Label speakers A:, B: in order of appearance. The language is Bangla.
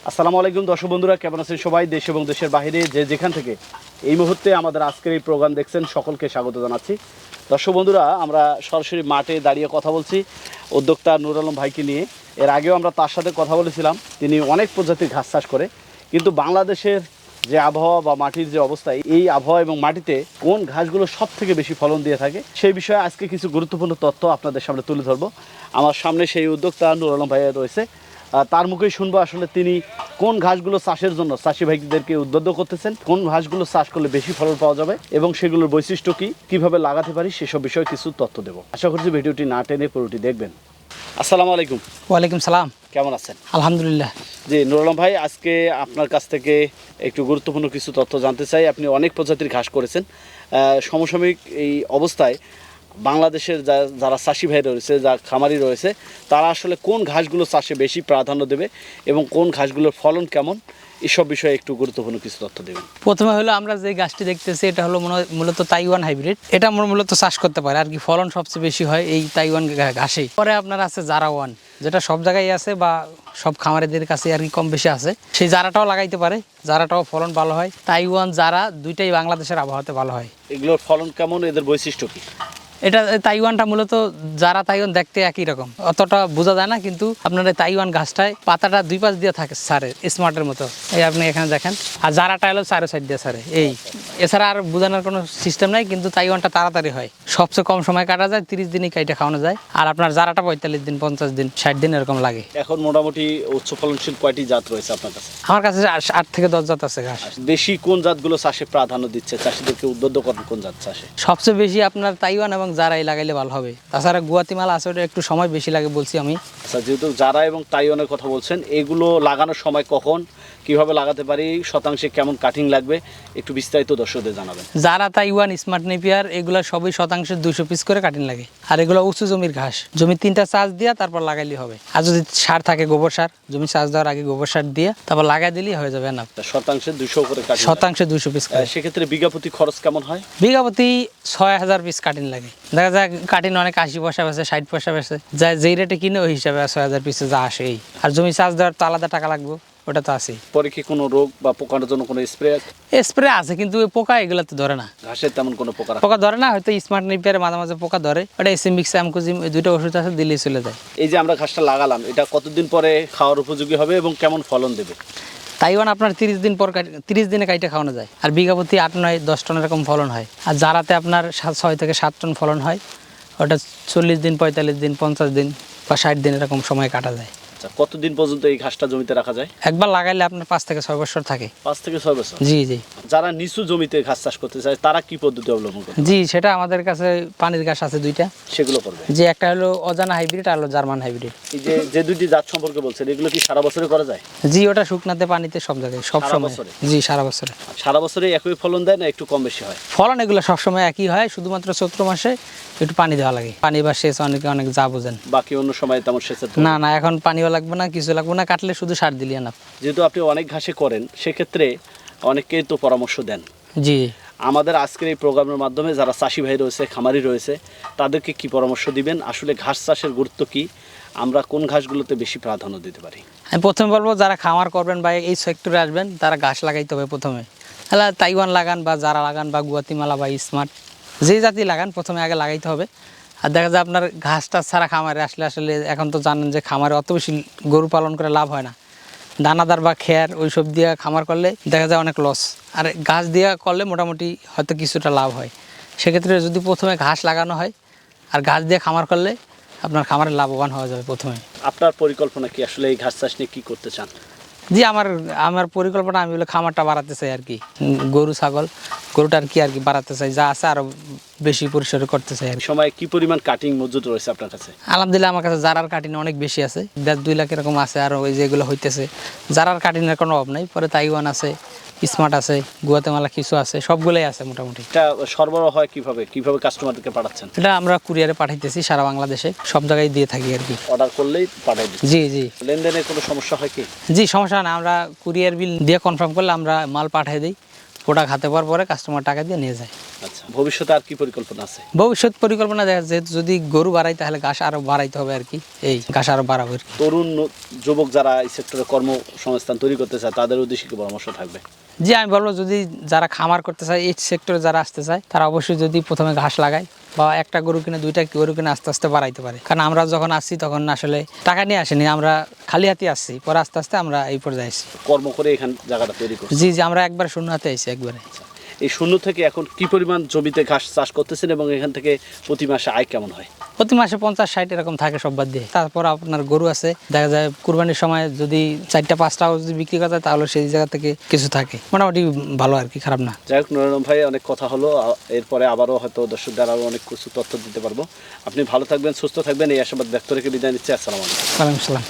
A: আসসালামু আলাইকুম দর্শক বন্ধুরা, কেমন আছেন সবাই? দেশ এবং দেশের বাইরে যে যেখান থেকে এই মুহূর্তে আমাদের আজকের এই প্রোগ্রাম দেখছেন সকলকে স্বাগত জানাচ্ছি। দর্শক বন্ধুরা, আমরা সরাসরি মাঠে দাঁড়িয়ে কথা বলছি উদ্যোক্তা নুর আলম ভাইকে নিয়ে। এর আগেও আমরা তার সাথে কথা বলেছিলাম। তিনি অনেক প্রজাতির ঘাস চাষ করে, কিন্তু বাংলাদেশের যে আবহাওয়া বা মাটির যে অবস্থা, এই আবহাওয়া এবং মাটিতে কোন ঘাসগুলো সব থেকে বেশি ফলন দিয়ে থাকে সেই বিষয়ে আজকে কিছু গুরুত্বপূর্ণ তথ্য আপনাদের সামনে তুলে ধরবো। আমার সামনে সেই উদ্যোক্তা নুর আলম ভাইয়া রয়েছে। তার মুখেই শুনবো আসলে তিনি কোন ঘাসগুলো চাষের জন্য চাষি ভাইদেরকে উদ্বুদ্ধ করতেছেন, কোন ঘাসগুলো চাষ করলে বেশি ফলন পাওয়া যাবে এবং সেগুলোর বৈশিষ্ট্য কী, কীভাবে লাগাতে পারি সেসব বিষয়ে কিছু তথ্য দেবো। আশা করছি ভিডিওটি না টেনে পুরোটি দেখবেন। আসসালামু আলাইকুম।
B: ওয়ালাইকুম সালাম।
A: কেমন আছেন?
B: আলহামদুলিল্লাহ।
A: জি নুর আলম ভাই, আজকে আপনার কাছ থেকে একটু গুরুত্বপূর্ণ কিছু তথ্য জানতে চাই। আপনি অনেক প্রজাতির ঘাস করেছেন। সমসাময়িক এই অবস্থায় বাংলাদেশের যারা চাষি ভাই রয়েছে, যা খামারি রয়েছে, তারা আসলে কোন ঘাসগুলো চাষে বেশি প্রাধান্য দেবে এবং কোন ঘাসগুলোর ফলন কেমন, এসব বিষয়ে একটু গুরুত্বপূর্ণ কিছু তথ্য দেবেন।
B: প্রথমে হলো আমরা যে গাছটি দেখতেছি এটা হলো মূলত তাইওয়ান হাইব্রিড। এটা আমরা মূলত চাষ করতে পারি আর কি, ফলন সবচেয়ে বেশি হয় এই তাইওয়ান ঘাসেই। পরে আপনার আছে জারা ওয়ান, যেটা সব জায়গায় আছে বা সব খামারিদের কাছে আর কি কম বেশি আছে। সেই জারাটাও লাগাইতে পারে, জারাটাও ফলন ভালো হয়। তাইওয়ান জারা দুইটাই বাংলাদেশের আবহাওয়াতে ভালো হয়।
A: এগুলোর ফলন কেমন, এদের বৈশিষ্ট্য কী?
B: এটা তাইওয়ানটা মূলত যারা তাইওয়ান দেখতে একই রকম, অতটা বোঝা যায় না, কিন্তু আপনার এই তাইওয়ান গাছটায় পাতাটা দুই পাশ দিয়ে থাকে সারে, স্মার্টের মতো। এই আপনি এখানে দেখেন। আর জারাটা হলো চারো সাইড দিয়ে সারে। এই এছাড়া আর বোঝানোর কোনো সিস্টেম নাই, কিন্তু তাইওয়ানটা তাড়াতাড়ি হয়, সবচেয়ে কম সময় কাটা যায়, 30 দিনই কাইটে খাওয়ানো যায়। আর আপনার জারাটা 45 দিন, 50 দিন, 60 দিন এরকম লাগে।
A: এখন মোটামুটি উচ্চ ফলনশীল কয়টি জাত রয়েছে আপনার কাছে?
B: আমার কাছে 8 থেকে 10 জাত আছে ঘাস।
A: দেশি কোন জাতগুলো চাষে প্রাধান্য দিচ্ছে, চাষিদেরকে উদ্বুদ্ধ করেন কোন জাত চাষে?
B: সবচেয়ে বেশি আপনার তাইওয়ান এবং জারাই লাগাইলে ভালো হবে। তাছাড়া গুয়াতিমালা আছে, ওটা একটু সময় বেশি লাগে বলছি আমি।
A: আচ্ছা, যেহেতু জারা এবং তাইওয়ানের কথা বলছেন, এগুলো লাগানোর সময় কখন, কিভাবে লাগাতে পারি, শতাংশে কেমন কাটিং লাগবে, একটু বিস্তারিত দর্শকদের জানাবেন।
B: যারা তাইওয়ান স্মার্ট নেপিয়ার এগুলো সবই শতাংশে 200 পিস করে কাটিং লাগে। আর এগুলো উঁচু জমির ঘাস, জমি 3টা চাষ দিয়া তারপর লাগাইলে হবে। আর যদি সার থাকে, গোবর সার, জমি চাষ দেওয়ার আগে গোবর সার দিয়ে তারপর লাগাই দিলেই হয়ে যাবে না।
A: শতাংশে 200 করে কাটিং,
B: শতাংশে 200 পিস করে।
A: সেক্ষেত্রে বিঘা প্রতি খরচ কেমন হয়?
B: বিঘা প্রতি 6000 পিস কাটিং লাগে। দেখা যায় কাটিং অনেক 80 পয়সা বেছে, 60 পয়সা বেছে, যা যেই রেটে কিনে ওই হিসাবে 6000 পিসে যা আসে। এই আর জমি চাষ দেওয়ার তো আলাদা টাকা লাগবে, ওটা তো আছেই।
A: পরে কি কোনো রোগ বা পোকার জন্য কোনো
B: স্প্রে আছে, কিন্তু ওই পোকা এগুলো তো ধরে না।
A: ঘাসের তেমন কোনো পোকা
B: পোকা ধরে না, হয়তো স্মার্ট নেপিয়ারে মাঝে মাঝে পোকা ধরে, ওটা এসিমিক্স অ্যামকোজিম, এই দুইটা ওষুধ আছে, দিলেই চলে যায়।
A: এই যে আমরা ঘাসটা লাগালাম, এটা কতদিন পরে খাওয়ার উপযোগী হবে এবং কেমন ফলন দেবে?
B: তাইওয়ান আপনার 30 দিন পর 30 দিনে কাইটে খাওয়ানো যায়। আর বিঘা প্রতি 8, 9, 10 টন এরকম ফলন হয়। আর জারাতে আপনার 6 থেকে 7 টন ফলন হয়। ওটা 40 দিন, 45 দিন, 50 দিন বা 60 দিন এরকম সময় কাটা যায়।
A: কতদিন পর্যন্ত এই ঘাসটা জমিতে রাখা যায়?
B: একবার লাগাইলে আপনার 5 থেকে 6 বছর থাকে।
A: 5 থেকে 6 বছর?
B: জি জি।
A: যারা নিচু জমিতে ঘাস চাষ করতে চায় তারা কি পদ্ধতি অবলম্বন করে?
B: জি, সেটা আমাদের কাছে পানির ঘাস আছে 2টা,
A: সেগুলো করবে।
B: যে একটা হলো অজানা হাইব্রিড আর হলো জার্মান হাইব্রিড।
A: এই যে দুইটি জাত সম্পর্কে বলছেন, এগুলো কি সারা বছরে করা যায়?
B: জি, ওটা শুকনাতে পানিতে সব জায়গায় সব
A: সারা
B: সময়।
A: বছরে?
B: জি, সারা বছরে।
A: সারা বছরে একই ফলন দেয় না একটু কম বেশি হয়?
B: ফলন এগুলো সবসময় একই হয়, শুধুমাত্র চৈত্র মাসে একটু পানি দেওয়া লাগে। পানি বা সেচ অনেকে অনেক যা বোঝেন।
A: বাকি অন্য সময় তেমন সেচের
B: না না, এখন পানিও লাগবে না, কিছু লাগবে না, কাটলে শুধু সার দিলে না।
A: যেহেতু আপনি অনেক ঘাসে করেন, সেক্ষেত্রে অনেকেই তো পরামর্শ দেন।
B: জি,
A: আমাদের আজকের এই প্রোগ্রামের মাধ্যমে যারা চাষি ভাই রয়েছে, খামারি রয়েছে, তাদেরকে কি পরামর্শ দিবেন? আসলে ঘাস চাষের গুরুত্ব কি, আমরা কোন ঘাসগুলোতে বেশি প্রাধান্য দিতে পারি?
B: আমি প্রথমে বলবো, যারা খামার করবেন বা এই সেক্টরে আসবেন, তারা ঘাস লাগাইতে হবে প্রথমে। তাহলে তাইওয়ান লাগান বা জারা লাগান বা গুয়াতিমালা বা স্মার্ট, যেই জাতি লাগান প্রথমে আগে লাগাইতে হবে। আর দেখা যায় আপনার ঘাসটা ছাড়া খামারে আসলে এখন তো জানেন যে খামারে অত বেশি গরু পালন করে লাভ হয় না। দানাদার বা খেয়ার ওইসব দিয়ে খামার করলে দেখা যায় অনেক লস। আর ঘাস দিয়ে করলে মোটামুটি হয়তো কিছুটা লাভ হয়। সেক্ষেত্রে যদি প্রথমে ঘাস লাগানো হয় আর ঘাস দিয়ে খামার করলে আপনার খামারে লাভবান হওয়া যাবে প্রথমে।
A: আপনার পরিকল্পনা কি, আসলে এই ঘাস চাষ নিয়ে কী করতে চান?
B: জি, আমার পরিকল্পনা, আমি বলে খামারটা বাড়াতে চাই আর কি। গরু ছাগল, গরুটার কি আর কি বাড়াতে চাই, যা আছে আরও বেশি পরিসরে করতে চাই।
A: এই সময় কি পরিমাণ কাটিং মজুদ রয়েছে আপনার কাছে?
B: আলহামদুলিল্লাহ, আমার কাছে জারার কাটিন অনেক বেশি আছে, 1.5-2 লাখ এরকম আছে। আর ওই যেগুলো হইতেছে জারার কাটিনের কোনো অভাব নাই। পরে তাইওয়ান আছে, স্মার্ট আছে, গুয়াতেমালা কিছু আছে, সবগুলোই আছে মোটামুটি।
A: এটা সরবরাহ হয় কিভাবে কাস্টমারদেরকে পাঠাচ্ছেন?
B: এটা আমরা কুরিয়ারে পাঠাইতেছি সারা বাংলাদেশে, সব জায়গায় দিয়ে থাকি আর কি।
A: অর্ডার করলেই পাঠাই দিচ্ছি?
B: জি জি।
A: লেনদেনের কোনো সমস্যা হয় কি?
B: জি, সমস্যা না, আমরা কুরিয়ার বিল দিয়ে কনফার্ম করলে আমরা মাল পাঠিয়ে দিই। প্রোডাক্ট হাতে পাওয়ার পরে কাস্টমার টাকা দিয়ে নিয়ে যায়।
A: আচ্ছা, ভবিষ্যতে আর কি পরিকল্পনা আছে?
B: ভবিষ্যৎ পরিকল্পনা দেখা যেহেতু যদি গরু বাড়াই তাহলে ঘাস আরো বাড়াইতে হবে আর কি, এই ঘাস আরো বাড়াবো আর কি।
A: তরুণ যুবক যারা এই সেক্টরে কর্মসংস্থান তৈরি করতে চায় তাদের উদ্দেশ্যে কি পরামর্শ থাকবে?
B: জি আমি বলবো যদি যারা খামার করতে চায় এই সেক্টরে যারা আসতে চায় তারা অবশ্যই যদি প্রথমে ঘাস লাগায় বা একটা গরু কিনে দুইটা গরু কিনে আস্তে আস্তে বাড়াইতে পারে। কারণ আমরা যখন আসছি তখন আসলে টাকা নিয়ে আসিনি, আমরা খালি হাতে আসছি, পরে আস্তে আস্তে আমরা এই পর্যায়ে আসছি।
A: কর্ম করে এখানে জায়গাটা তৈরি করছে।
B: জি জি আমরা একবার শূন্য হাতে আসছি একবারে।
A: এই শূন্য থেকে এখন কি পরিমাণ জমিতে ঘাস চাষ করতেছেন এবং এখান থেকে প্রতি মাসে আয় কেমন হয়?
B: প্রতি মাসে 50-60 এরকম থাকে সব বাদ দিয়ে। তারপর আপনার গরু আছে, দেখা যায় কুরবানির সময় যদি 4টা-5টা যদি বিক্রি করা যায় তাহলে সেই জায়গা থেকে কিছু থাকে, মোটামুটি ভালো আর কি, খারাপ না।
A: যাই হোক নুরুল আলম ভাই, অনেক কথা হলো, এরপরে আবারও হয়তো দর্শকদের আরও অনেক কিছু তথ্য দিতে পারবো। আপনি ভালো থাকবেন, সুস্থ থাকবেন, এই আশাবাদ ব্যক্ত রেখে বিদায় নিচ্ছি। আসসালামু আলাইকুম।
B: ওয়ালাইকুম আসসালাম।